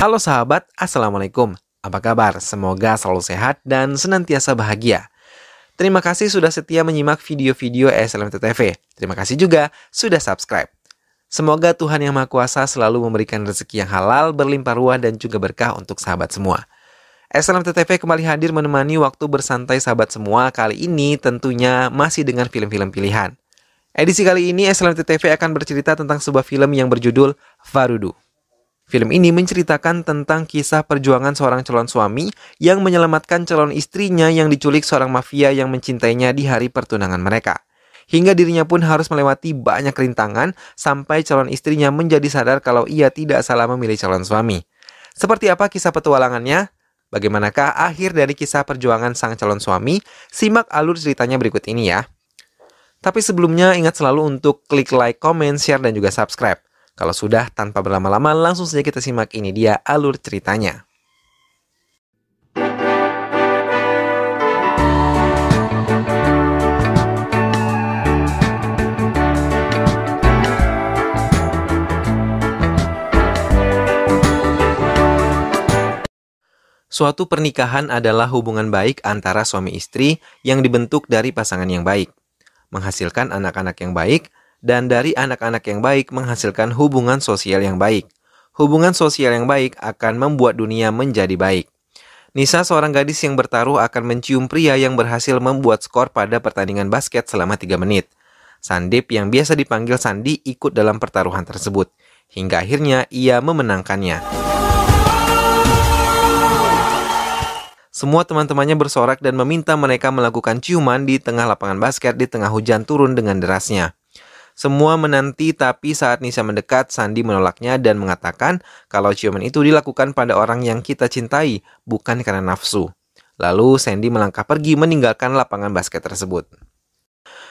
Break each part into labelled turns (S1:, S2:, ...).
S1: Halo sahabat, Assalamualaikum. Apa kabar? Semoga selalu sehat dan senantiasa bahagia. Terima kasih sudah setia menyimak video-video SLMT TV. Terima kasih juga sudah subscribe. Semoga Tuhan Yang Maha Kuasa selalu memberikan rezeki yang halal, berlimpah ruah dan juga berkah untuk sahabat semua. SLMT TV kembali hadir menemani waktu bersantai sahabat semua. Kali ini tentunya masih dengan film-film pilihan. Edisi kali ini SLMT TV akan bercerita tentang sebuah film yang berjudul Farudu. Film ini menceritakan tentang kisah perjuangan seorang calon suami yang menyelamatkan calon istrinya yang diculik seorang mafia yang mencintainya di hari pertunangan mereka. Hingga dirinya pun harus melewati banyak rintangan sampai calon istrinya menjadi sadar kalau ia tidak salah memilih calon suami. Seperti apa kisah petualangannya? Bagaimanakah akhir dari kisah perjuangan sang calon suami? Simak alur ceritanya berikut ini ya. Tapi sebelumnya ingat selalu untuk klik like, comment, share, dan juga subscribe. Kalau sudah, tanpa berlama-lama, langsung saja kita simak ini dia alur ceritanya. Suatu pernikahan adalah hubungan baik antara suami istri yang dibentuk dari pasangan yang baik, menghasilkan anak-anak yang baik, dan dari anak-anak yang baik menghasilkan hubungan sosial yang baik. Hubungan sosial yang baik akan membuat dunia menjadi baik. Nisa, seorang gadis yang bertaruh, akan mencium pria yang berhasil membuat skor pada pertandingan basket selama 3 menit. Sandip, yang biasa dipanggil Sandi, ikut dalam pertaruhan tersebut. Hingga akhirnya ia memenangkannya. Semua teman-temannya bersorak dan meminta mereka melakukan ciuman di tengah lapangan basket di tengah hujan turun dengan derasnya. Semua menanti, tapi saat Nisa mendekat, Sandi menolaknya dan mengatakan kalau ciuman itu dilakukan pada orang yang kita cintai, bukan karena nafsu. Lalu Sandy melangkah pergi meninggalkan lapangan basket tersebut.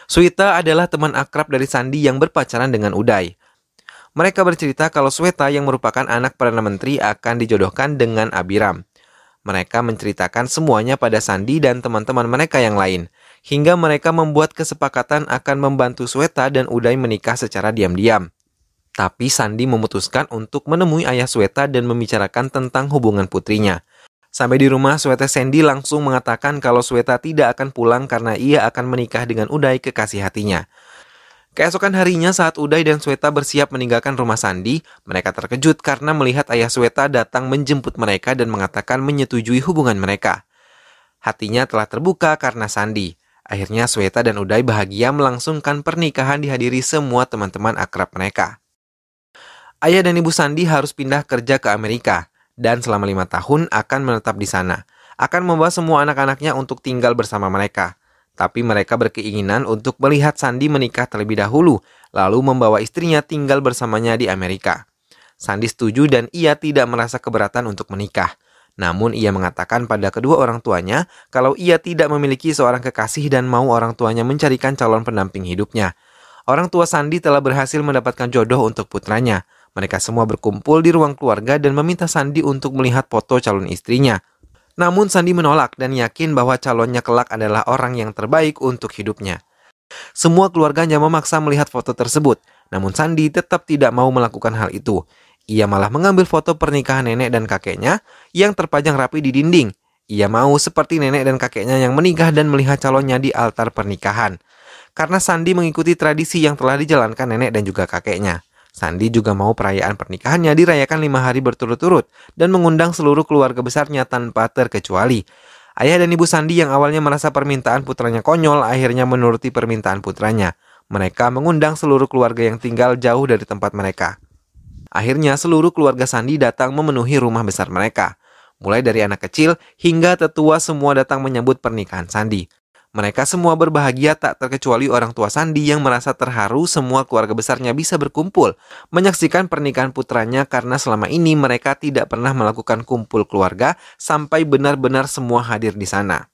S1: Sweta adalah teman akrab dari Sandi yang berpacaran dengan Uday. Mereka bercerita kalau Sweta yang merupakan anak Perdana Menteri akan dijodohkan dengan Abiram. Mereka menceritakan semuanya pada Sandi dan teman-teman mereka yang lain, hingga mereka membuat kesepakatan akan membantu Sweta dan Uday menikah secara diam-diam. Tapi Sandi memutuskan untuk menemui ayah Sweta dan membicarakan tentang hubungan putrinya. Sampai di rumah, Sweta Sandy langsung mengatakan kalau Sweta tidak akan pulang karena ia akan menikah dengan Uday, kekasih hatinya. Keesokan harinya saat Uday dan Sweta bersiap meninggalkan rumah Sandi, mereka terkejut karena melihat ayah Sweta datang menjemput mereka dan mengatakan menyetujui hubungan mereka. Hatinya telah terbuka karena Sandi. Akhirnya Sweta dan Uday bahagia melangsungkan pernikahan dihadiri semua teman-teman akrab mereka. Ayah dan ibu Sandi harus pindah kerja ke Amerika dan selama 5 tahun akan menetap di sana. Akan membawa semua anak-anaknya untuk tinggal bersama mereka. Tapi mereka berkeinginan untuk melihat Sandi menikah terlebih dahulu, lalu membawa istrinya tinggal bersamanya di Amerika. Sandi setuju dan ia tidak merasa keberatan untuk menikah. Namun ia mengatakan pada kedua orang tuanya kalau ia tidak memiliki seorang kekasih dan mau orang tuanya mencarikan calon pendamping hidupnya. Orang tua Sandi telah berhasil mendapatkan jodoh untuk putranya. Mereka semua berkumpul di ruang keluarga dan meminta Sandi untuk melihat foto calon istrinya. Namun Sandi menolak dan yakin bahwa calonnya kelak adalah orang yang terbaik untuk hidupnya. Semua keluarganya memaksa melihat foto tersebut, namun Sandi tetap tidak mau melakukan hal itu. Ia malah mengambil foto pernikahan nenek dan kakeknya yang terpajang rapi di dinding. Ia mau seperti nenek dan kakeknya yang menikah dan melihat calonnya di altar pernikahan. Karena Sandi mengikuti tradisi yang telah dijalankan nenek dan juga kakeknya. Sandi juga mau perayaan pernikahannya dirayakan 5 hari berturut-turut dan mengundang seluruh keluarga besarnya tanpa terkecuali. Ayah dan ibu Sandi yang awalnya merasa permintaan putranya konyol akhirnya menuruti permintaan putranya. Mereka mengundang seluruh keluarga yang tinggal jauh dari tempat mereka. Akhirnya seluruh keluarga Sandi datang memenuhi rumah besar mereka. Mulai dari anak kecil hingga tetua semua datang menyambut pernikahan Sandi. Mereka semua berbahagia tak terkecuali orang tua Sandi yang merasa terharu semua keluarga besarnya bisa berkumpul menyaksikan pernikahan putranya karena selama ini mereka tidak pernah melakukan kumpul keluarga sampai benar-benar semua hadir di sana.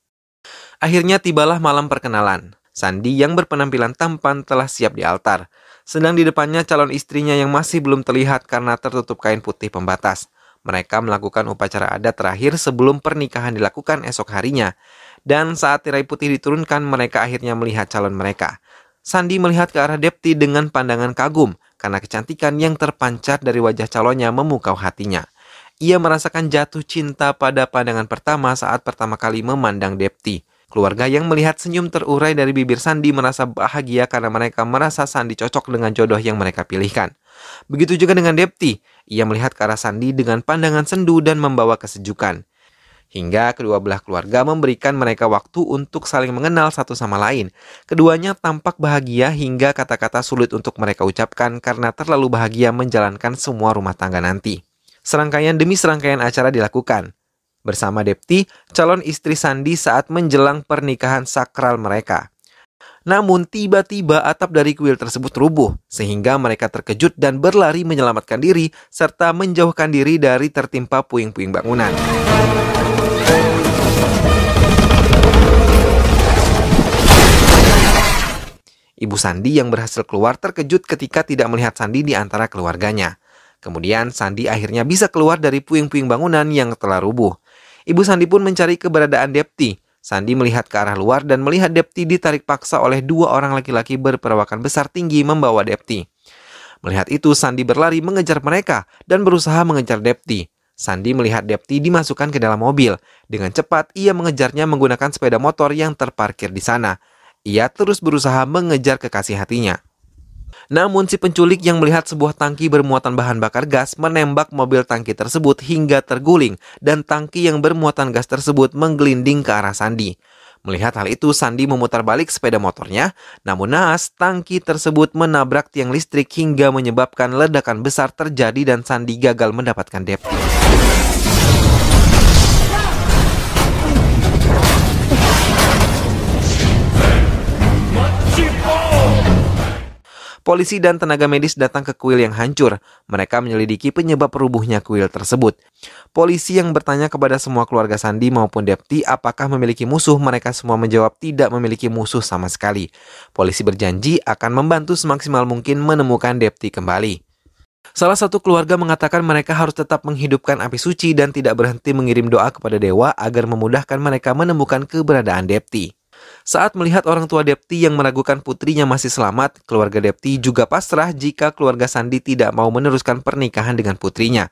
S1: Akhirnya tibalah malam perkenalan. Sandi yang berpenampilan tampan telah siap di altar. Sedang di depannya calon istrinya yang masih belum terlihat karena tertutup kain putih pembatas. Mereka melakukan upacara adat terakhir sebelum pernikahan dilakukan esok harinya. Dan saat tirai putih diturunkan, mereka akhirnya melihat calon mereka. Sandi melihat ke arah Depti dengan pandangan kagum karena kecantikan yang terpancar dari wajah calonnya memukau hatinya. Ia merasakan jatuh cinta pada pandangan pertama saat pertama kali memandang Depti. Keluarga yang melihat senyum terurai dari bibir Sandi merasa bahagia karena mereka merasa Sandi cocok dengan jodoh yang mereka pilihkan. Begitu juga dengan Depti, ia melihat ke arah Sandi dengan pandangan sendu dan membawa kesejukan. Hingga kedua belah keluarga memberikan mereka waktu untuk saling mengenal satu sama lain. Keduanya tampak bahagia hingga kata-kata sulit untuk mereka ucapkan karena terlalu bahagia menjalankan semua rumah tangga nanti. Serangkaian demi serangkaian acara dilakukan bersama Depti, calon istri Sandi saat menjelang pernikahan sakral mereka. Namun tiba-tiba atap dari kuil tersebut rubuh, sehingga mereka terkejut dan berlari menyelamatkan diri serta menjauhkan diri dari tertimpa puing-puing bangunan. Ibu Sandi yang berhasil keluar terkejut ketika tidak melihat Sandi di antara keluarganya. Kemudian Sandi akhirnya bisa keluar dari puing-puing bangunan yang telah rubuh. Ibu Sandi pun mencari keberadaan Depti. Sandi melihat ke arah luar dan melihat Depti ditarik paksa oleh dua orang laki-laki berperawakan besar tinggi membawa Depti. Melihat itu Sandi berlari mengejar mereka dan berusaha mengejar Depti. Sandi melihat Depti dimasukkan ke dalam mobil. Dengan cepat ia mengejarnya menggunakan sepeda motor yang terparkir di sana. Ia terus berusaha mengejar kekasih hatinya. Namun si penculik yang melihat sebuah tangki bermuatan bahan bakar gas menembak mobil tangki tersebut hingga terguling dan tangki yang bermuatan gas tersebut menggelinding ke arah Sandi. Melihat hal itu Sandi memutar balik sepeda motornya, namun naas tangki tersebut menabrak tiang listrik hingga menyebabkan ledakan besar terjadi dan Sandi gagal mendapatkan Depti. Polisi dan tenaga medis datang ke kuil yang hancur. Mereka menyelidiki penyebab rubuhnya kuil tersebut. Polisi yang bertanya kepada semua keluarga Sandi maupun Depti apakah memiliki musuh, mereka semua menjawab tidak memiliki musuh sama sekali. Polisi berjanji akan membantu semaksimal mungkin menemukan Depti kembali. Salah satu keluarga mengatakan mereka harus tetap menghidupkan api suci dan tidak berhenti mengirim doa kepada dewa agar memudahkan mereka menemukan keberadaan Depti. Saat melihat orang tua Depti yang meragukan putrinya masih selamat, keluarga Depti juga pasrah jika keluarga Sandi tidak mau meneruskan pernikahan dengan putrinya.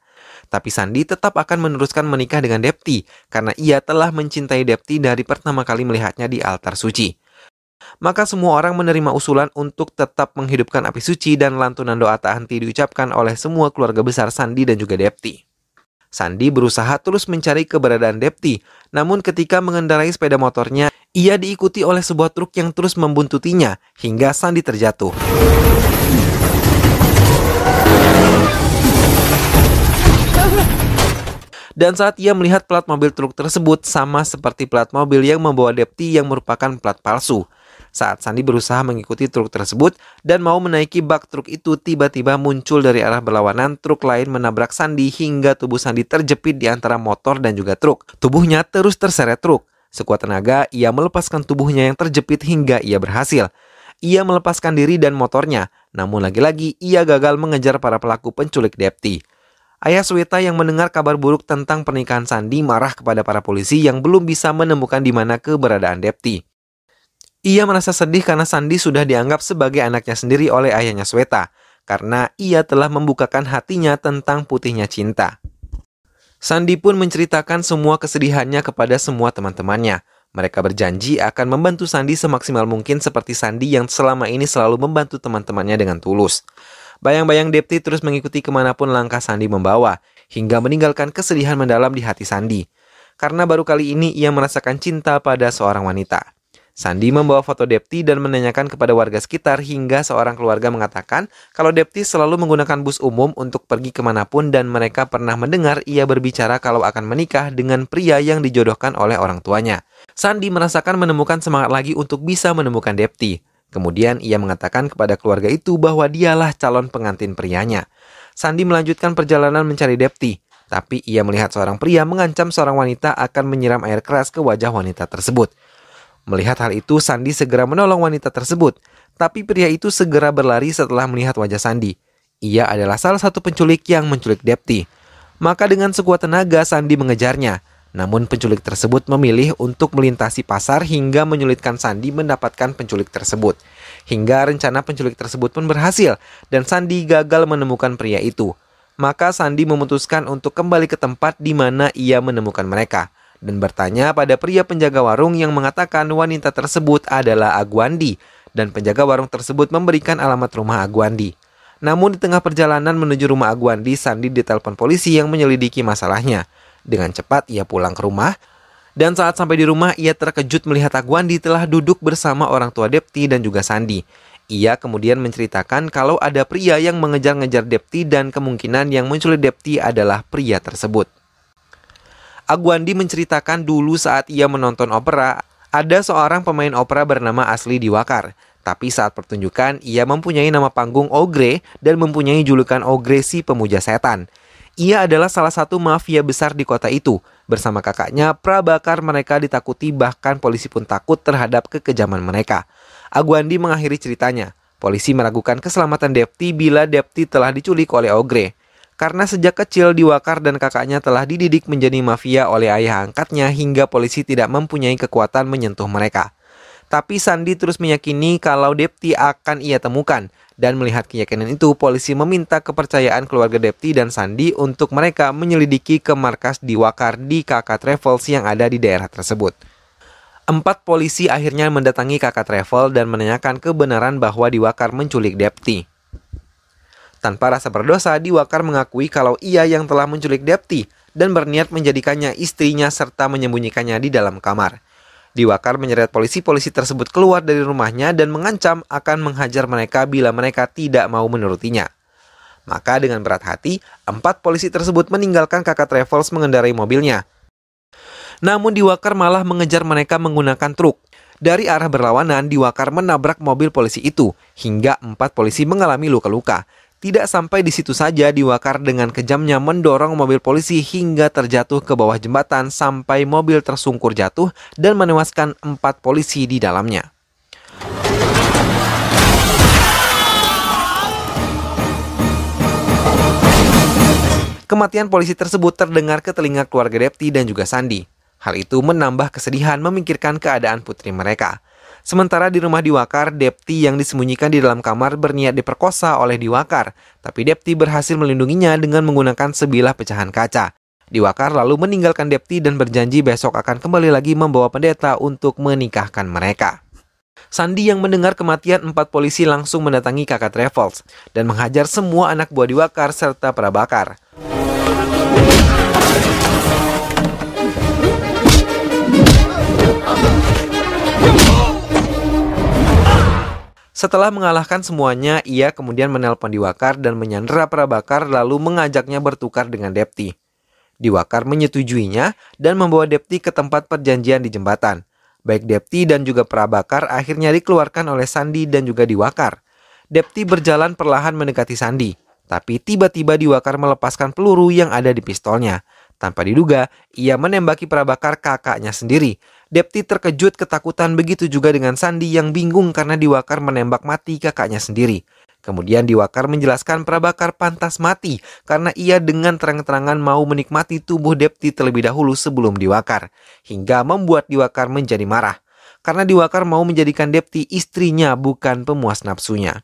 S1: Tapi Sandi tetap akan meneruskan menikah dengan Depti karena ia telah mencintai Depti dari pertama kali melihatnya di altar suci. Maka semua orang menerima usulan untuk tetap menghidupkan api suci dan lantunan doa tak henti diucapkan oleh semua keluarga besar Sandi dan juga Depti. Sandi berusaha terus mencari keberadaan Depti, namun ketika mengendarai sepeda motornya, ia diikuti oleh sebuah truk yang terus membuntutinya hingga Sandi terjatuh. Dan saat ia melihat plat mobil truk tersebut sama seperti plat mobil yang membawa Depti yang merupakan plat palsu. Saat Sandi berusaha mengikuti truk tersebut dan mau menaiki bak truk itu, tiba-tiba muncul dari arah berlawanan truk lain menabrak Sandi hingga tubuh Sandi terjepit di antara motor dan juga truk. Tubuhnya terus terseret truk. Sekuat tenaga, ia melepaskan tubuhnya yang terjepit hingga ia berhasil. Ia melepaskan diri dan motornya, namun lagi-lagi ia gagal mengejar para pelaku penculik Depti. Ayah Sweta yang mendengar kabar buruk tentang pernikahan Sandi marah kepada para polisi yang belum bisa menemukan di mana keberadaan Depti. Ia merasa sedih karena Sandi sudah dianggap sebagai anaknya sendiri oleh ayahnya Sweta, karena ia telah membukakan hatinya tentang putihnya cinta. Sandi pun menceritakan semua kesedihannya kepada semua teman-temannya. Mereka berjanji akan membantu Sandi semaksimal mungkin seperti Sandi yang selama ini selalu membantu teman-temannya dengan tulus. Bayang-bayang Depti terus mengikuti kemanapun langkah Sandi membawa, hingga meninggalkan kesedihan mendalam di hati Sandi. Karena baru kali ini ia merasakan cinta pada seorang wanita. Sandi membawa foto Depti dan menanyakan kepada warga sekitar hingga seorang keluarga mengatakan kalau Depti selalu menggunakan bus umum untuk pergi kemanapun dan mereka pernah mendengar ia berbicara kalau akan menikah dengan pria yang dijodohkan oleh orang tuanya. Sandi merasakan menemukan semangat lagi untuk bisa menemukan Depti. Kemudian ia mengatakan kepada keluarga itu bahwa dialah calon pengantin prianya. Sandi melanjutkan perjalanan mencari Depti, tapi ia melihat seorang pria mengancam seorang wanita akan menyiram air keras ke wajah wanita tersebut. Melihat hal itu, Sandi segera menolong wanita tersebut. Tapi pria itu segera berlari setelah melihat wajah Sandi. Ia adalah salah satu penculik yang menculik Depti. Maka dengan sekuat tenaga, Sandi mengejarnya. Namun penculik tersebut memilih untuk melintasi pasar hingga menyulitkan Sandi mendapatkan penculik tersebut. Hingga rencana penculik tersebut pun berhasil dan Sandi gagal menemukan pria itu. Maka Sandi memutuskan untuk kembali ke tempat di mana ia menemukan mereka dan bertanya pada pria penjaga warung yang mengatakan wanita tersebut adalah Agwandi dan penjaga warung tersebut memberikan alamat rumah Agwandi. Namun di tengah perjalanan menuju rumah Agwandi, Sandi ditelepon polisi yang menyelidiki masalahnya. Dengan cepat ia pulang ke rumah dan saat sampai di rumah ia terkejut melihat Agwandi telah duduk bersama orang tua Depti dan juga Sandi. Ia kemudian menceritakan kalau ada pria yang mengejar-ngejar Depti dan kemungkinan yang menculik Depti adalah pria tersebut. Agwandi menceritakan dulu saat ia menonton opera, ada seorang pemain opera bernama Asli Diwakar. Tapi saat pertunjukan, ia mempunyai nama panggung Ogre dan mempunyai julukan Ogre si pemuja setan. Ia adalah salah satu mafia besar di kota itu. Bersama kakaknya, Prabakar mereka ditakuti bahkan polisi pun takut terhadap kekejaman mereka. Agwandi mengakhiri ceritanya. Polisi meragukan keselamatan Depti bila Depti telah diculik oleh Ogre. Karena sejak kecil Diwakar dan kakaknya telah dididik menjadi mafia oleh ayah angkatnya hingga polisi tidak mempunyai kekuatan menyentuh mereka. Tapi Sandi terus meyakini kalau Depti akan ia temukan. Dan melihat keyakinan itu, polisi meminta kepercayaan keluarga Depti dan Sandi untuk mereka menyelidiki ke markas Diwakar di KK Travels yang ada di daerah tersebut. 4 polisi akhirnya mendatangi KK Travel dan menanyakan kebenaran bahwa Diwakar menculik Depti. Tanpa rasa berdosa, Diwakar mengakui kalau ia yang telah menculik Depti dan berniat menjadikannya istrinya serta menyembunyikannya di dalam kamar. Diwakar menyeret polisi-polisi tersebut keluar dari rumahnya dan mengancam akan menghajar mereka bila mereka tidak mau menurutinya. Maka dengan berat hati, 4 polisi tersebut meninggalkan KK Travels mengendarai mobilnya. Namun Diwakar malah mengejar mereka menggunakan truk. Dari arah berlawanan, Diwakar menabrak mobil polisi itu, hingga 4 polisi mengalami luka-luka. Tidak sampai di situ saja, Diwakar dengan kejamnya mendorong mobil polisi hingga terjatuh ke bawah jembatan sampai mobil tersungkur jatuh dan menewaskan 4 polisi di dalamnya. Kematian polisi tersebut terdengar ke telinga keluarga Depti dan juga Sandi. Hal itu menambah kesedihan memikirkan keadaan putri mereka. Sementara di rumah Diwakar, Depti yang disembunyikan di dalam kamar berniat diperkosa oleh Diwakar. Tapi Depti berhasil melindunginya dengan menggunakan sebilah pecahan kaca. Diwakar lalu meninggalkan Depti dan berjanji besok akan kembali lagi membawa pendeta untuk menikahkan mereka. Sandi yang mendengar kematian 4 polisi langsung mendatangi KK Travels dan menghajar semua anak buah Diwakar serta Prabakar. Setelah mengalahkan semuanya, ia kemudian menelpon Diwakar dan menyandera Prabakar lalu mengajaknya bertukar dengan Depti. Diwakar menyetujuinya dan membawa Depti ke tempat perjanjian di jembatan. Baik Depti dan juga Prabakar akhirnya dikeluarkan oleh Sandi dan juga Diwakar. Depti berjalan perlahan mendekati Sandi, tapi tiba-tiba Diwakar melepaskan peluru yang ada di pistolnya. Tanpa diduga, ia menembaki Prabakar kakaknya sendiri. Depti terkejut ketakutan, begitu juga dengan Sandi yang bingung karena Diwakar menembak mati kakaknya sendiri. Kemudian Diwakar menjelaskan Prabakar pantas mati karena ia dengan terang-terangan mau menikmati tubuh Depti terlebih dahulu sebelum Diwakar. Hingga membuat Diwakar menjadi marah. Karena Diwakar mau menjadikan Depti istrinya bukan pemuas nafsunya.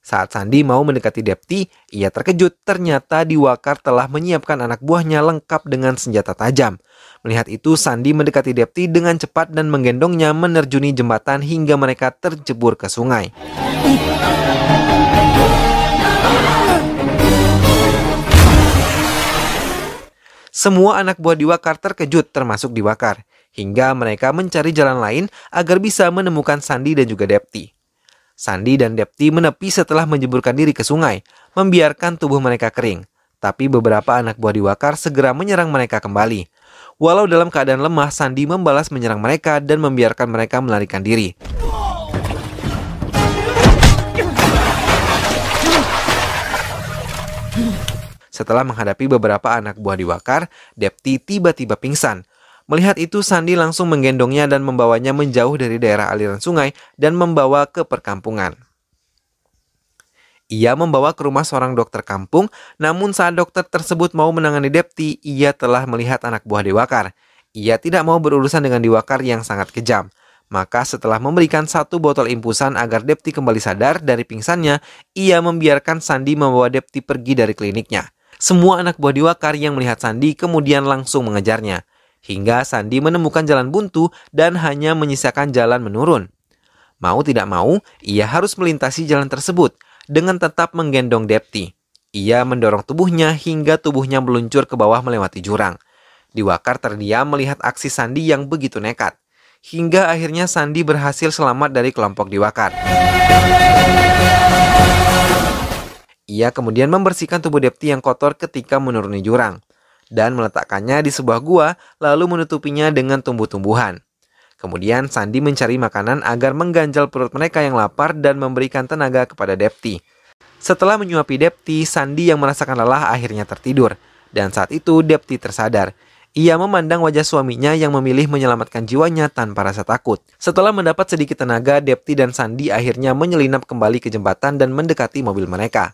S1: Saat Sandi mau mendekati Depti, ia terkejut ternyata Diwakar telah menyiapkan anak buahnya lengkap dengan senjata tajam. Melihat itu, Sandi mendekati Depti dengan cepat dan menggendongnya menerjuni jembatan hingga mereka terjebur ke sungai. Semua anak buah Diwakar terkejut termasuk Diwakar, hingga mereka mencari jalan lain agar bisa menemukan Sandi dan juga Depti. Sandi dan Depti menepi setelah menjeburkan diri ke sungai, membiarkan tubuh mereka kering. Tapi beberapa anak buah Diwakar segera menyerang mereka kembali. Walau dalam keadaan lemah, Sandi membalas menyerang mereka dan membiarkan mereka melarikan diri. Setelah menghadapi beberapa anak buah Diwakar, Depti tiba-tiba pingsan. Melihat itu, Sandi langsung menggendongnya dan membawanya menjauh dari daerah aliran sungai dan membawa ke perkampungan. Ia membawa ke rumah seorang dokter kampung, namun saat dokter tersebut mau menangani Depti, ia telah melihat anak buah Diwakar. Ia tidak mau berurusan dengan Diwakar yang sangat kejam. Maka setelah memberikan 1 botol impusan agar Depti kembali sadar dari pingsannya, ia membiarkan Sandi membawa Depti pergi dari kliniknya. Semua anak buah Diwakar yang melihat Sandi kemudian langsung mengejarnya, hingga Sandi menemukan jalan buntu dan hanya menyisakan jalan menurun. Mau tidak mau, ia harus melintasi jalan tersebut dengan tetap menggendong Depti. Ia mendorong tubuhnya hingga tubuhnya meluncur ke bawah melewati jurang. Diwakar terdiam melihat aksi Sandi yang begitu nekat, hingga akhirnya Sandi berhasil selamat dari kelompok Diwakar. Ia kemudian membersihkan tubuh Depti yang kotor ketika menuruni jurang, dan meletakkannya di sebuah gua lalu menutupinya dengan tumbuh-tumbuhan. Kemudian Sandi mencari makanan agar mengganjal perut mereka yang lapar dan memberikan tenaga kepada Depti. Setelah menyuapi Depti, Sandi yang merasakan lelah akhirnya tertidur, dan saat itu Depti tersadar. Ia memandang wajah suaminya yang memilih menyelamatkan jiwanya tanpa rasa takut. Setelah mendapat sedikit tenaga, Depti dan Sandi akhirnya menyelinap kembali ke jembatan dan mendekati mobil mereka.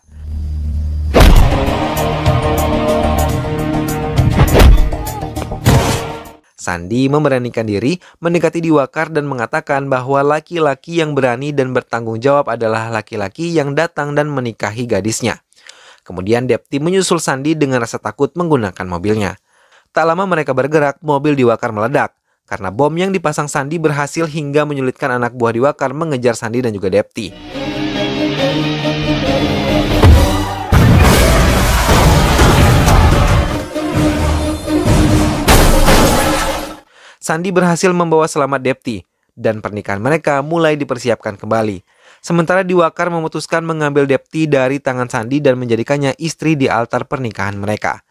S1: Sandi memberanikan diri mendekati Diwakar dan mengatakan bahwa laki-laki yang berani dan bertanggung jawab adalah laki-laki yang datang dan menikahi gadisnya. Kemudian Depti menyusul Sandi dengan rasa takut menggunakan mobilnya. Tak lama mereka bergerak, mobil Diwakar meledak. Karena bom yang dipasang Sandi berhasil hingga menyulitkan anak buah Diwakar mengejar Sandi dan juga Depti. Sandi berhasil membawa selamat Depti, dan pernikahan mereka mulai dipersiapkan kembali. Sementara Diwakar memutuskan mengambil Depti dari tangan Sandi dan menjadikannya istri di altar pernikahan mereka.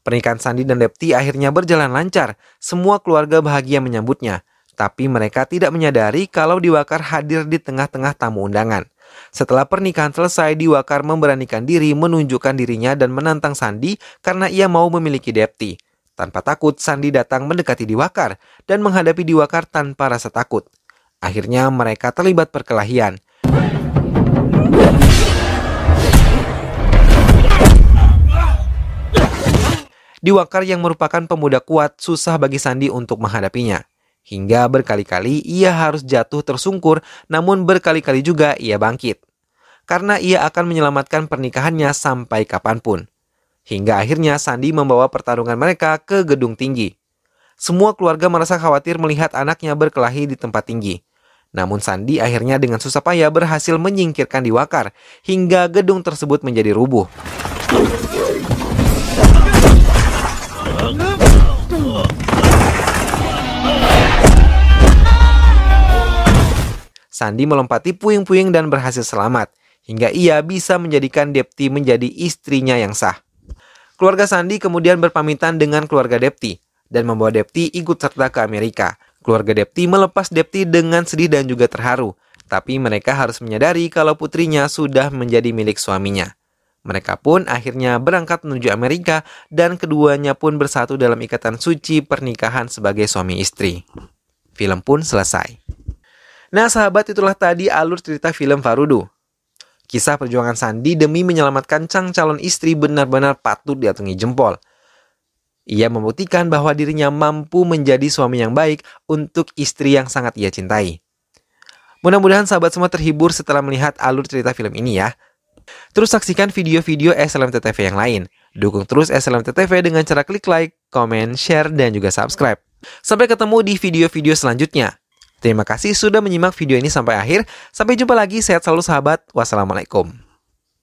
S1: Pernikahan Sandi dan Depti akhirnya berjalan lancar, semua keluarga bahagia menyambutnya. Tapi mereka tidak menyadari kalau Diwakar hadir di tengah-tengah tamu undangan. Setelah pernikahan selesai, Diwakar memberanikan diri menunjukkan dirinya dan menantang Sandi karena ia mau memiliki Depti. Tanpa takut, Sandi datang mendekati Diwakar dan menghadapi Diwakar tanpa rasa takut. Akhirnya mereka terlibat perkelahian. Diwakar yang merupakan pemuda kuat susah bagi Sandi untuk menghadapinya. Hingga berkali-kali ia harus jatuh tersungkur, namun berkali-kali juga ia bangkit. Karena ia akan menyelamatkan pernikahannya sampai kapanpun. Hingga akhirnya Sandi membawa pertarungan mereka ke gedung tinggi. Semua keluarga merasa khawatir melihat anaknya berkelahi di tempat tinggi. Namun Sandi akhirnya dengan susah payah berhasil menyingkirkan Diwakar hingga gedung tersebut menjadi rubuh. Sandi melompati puing-puing dan berhasil selamat, hingga ia bisa menjadikan Depti menjadi istrinya yang sah. Keluarga Sandi kemudian berpamitan dengan keluarga Depti dan membawa Depti ikut serta ke Amerika. Keluarga Depti melepas Depti dengan sedih dan juga terharu, tapi mereka harus menyadari kalau putrinya sudah menjadi milik suaminya. Mereka pun akhirnya berangkat menuju Amerika dan keduanya pun bersatu dalam ikatan suci pernikahan sebagai suami istri. Film pun selesai. Nah sahabat, itulah tadi alur cerita film Farudu. Kisah perjuangan Sandi demi menyelamatkan sang calon istri benar-benar patut diacungi jempol. Ia membuktikan bahwa dirinya mampu menjadi suami yang baik untuk istri yang sangat ia cintai. Mudah-mudahan sahabat semua terhibur setelah melihat alur cerita film ini ya. Terus saksikan video-video SLMTTV yang lain. Dukung terus SLMTTV dengan cara klik like, komen, share, dan juga subscribe. Sampai ketemu di video-video selanjutnya. Terima kasih sudah menyimak video ini sampai akhir. Sampai jumpa lagi, sehat selalu sahabat. Wassalamualaikum.